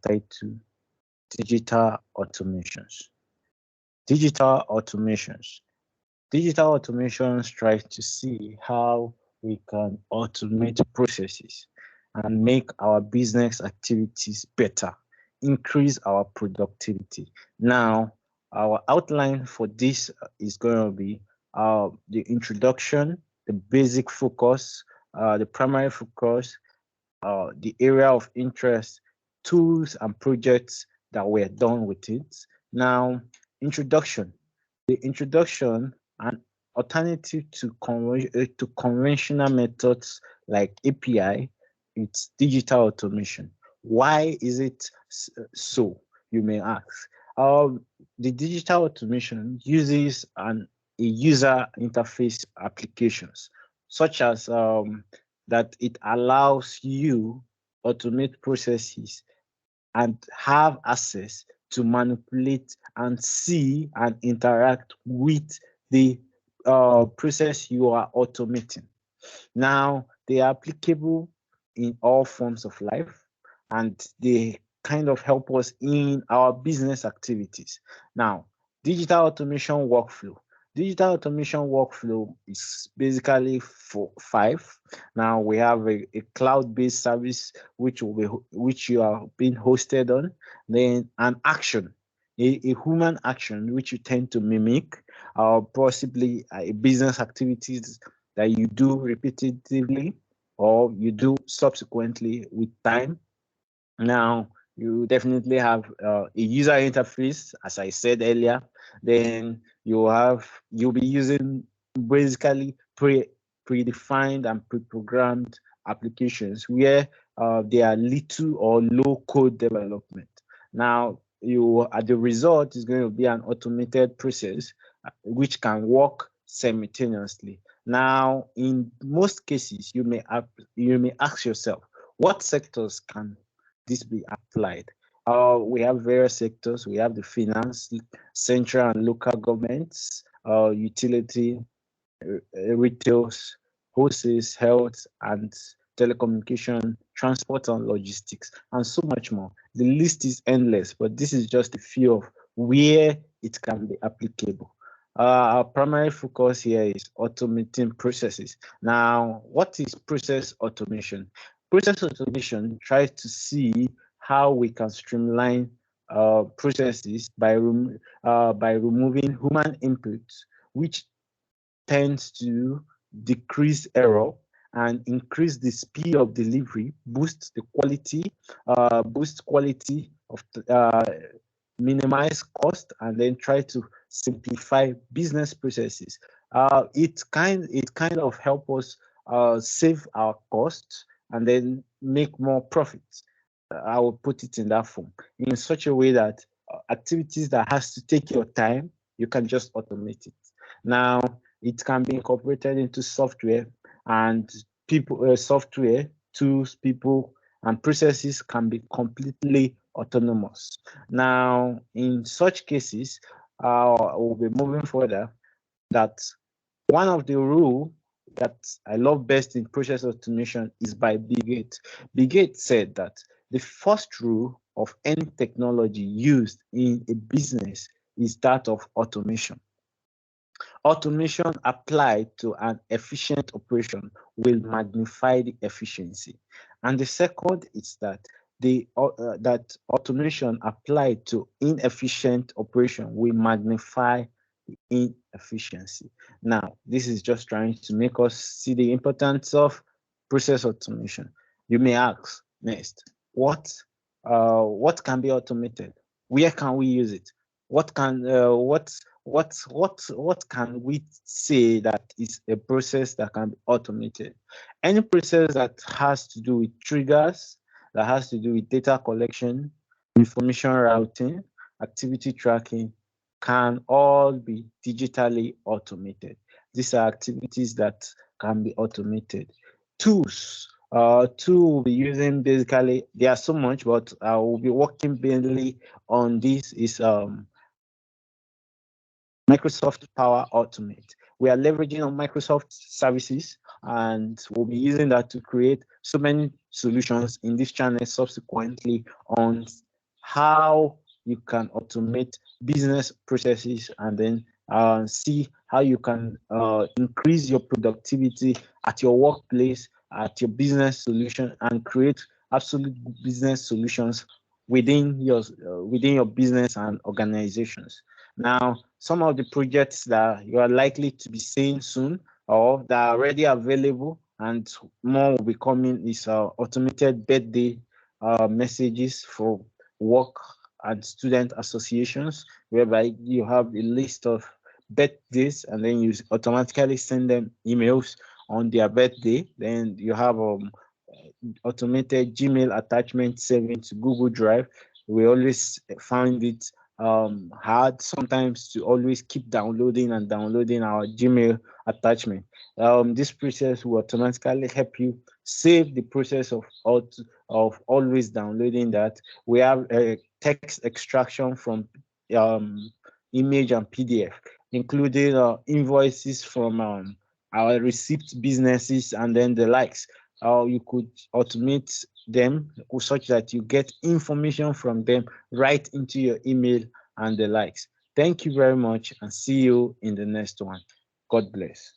titled Digital Automations. Digital Automations. Digital automations try to see how we can automate processes and make our business activities better, increase our productivity. Now, our outline for this is going to be the introduction, the basic focus, the primary focus, the area of interest, tools and projects that were done with it. Now, introduction. The introduction, an alternative to conventional methods like API, it's digital automation. Why is it so? You may ask. The digital automation uses a user interface applications, such as that it allows you automate processes and have access to manipulate and see and interact with the process you are automating. Now, they are applicable in all forms of life, and they kind of help us in our business activities. Now, digital automation workflow. Digital automation workflow is basically for five. Now we have a cloud-based service which you are being hosted on. Then an action, a human action which you tend to mimic, or possibly a business activities that you do repetitively or you do subsequently with time. Now, you definitely have a user interface, as I said earlier. Then you'll be using basically predefined and pre-programmed applications where they are little or low code development. Now, the result is going to be an automated process which can work simultaneously. Now, in most cases, you may ask yourself, what sectors can this be applied? We have various sectors. We have the finance, central and local governments, utility, retails, wholesales, health and telecommunication, transport and logistics, and so much more. The list is endless, but this is just a few of where it can be applicable. Our primary focus here is automating processes. Now, what is process automation? Process automation tries to see how we can streamline processes by removing human inputs, which tends to decrease error and increase the speed of delivery, boost quality of minimize cost, and then try to simplify business processes. It kind of help us save our costs and then make more profits. I will put it in that form, in such a way that activities that has to take your time, you can just automate it. Now, it can be incorporated into software, and software, tools, people, and processes can be completely autonomous. Now, in such cases, we'll be moving further, that one of the rules that I love best in process automation is by Bill Gates. Bill Gates said that the first rule of any technology used in a business is that of automation. Automation applied to an efficient operation will magnify the efficiency. And the second is that that automation applied to inefficient operation will magnify the inefficiency. Now, this is just trying to make us see the importance of process automation. You may ask next, what can be automated? Where can we use it? What can we say that is a process that can be automated? Any process that has to do with triggers, that has to do with data collection, information routing, activity tracking, can all be digitally automated. These are activities that can be automated. Tools. We'll be using basically, there are so much, but I will be working mainly on this is Microsoft Power Automate. We are leveraging on Microsoft services, and we'll be using that to create so many solutions in this channel subsequently on how you can automate business processes, and then see how you can increase your productivity at your workplace, at your business solution, and create absolute business solutions within your business and organizations. Now, some of the projects that you are likely to be seeing soon or that are already available and more will be coming is automated birthday messages for work and student associations, whereby you have a list of birthdays and then you automatically send them emails on their birthday. Then you have automated Gmail attachment saving to Google Drive. We always find it hard sometimes to always keep downloading and downloading our Gmail attachment. This process will automatically help you save the process of always downloading that. We have a text extraction from image and PDF, including invoices from our receipt businesses and then the likes. You could automate them such that you get information from them right into your email and the likes. Thank you very much and see you in the next one. God bless.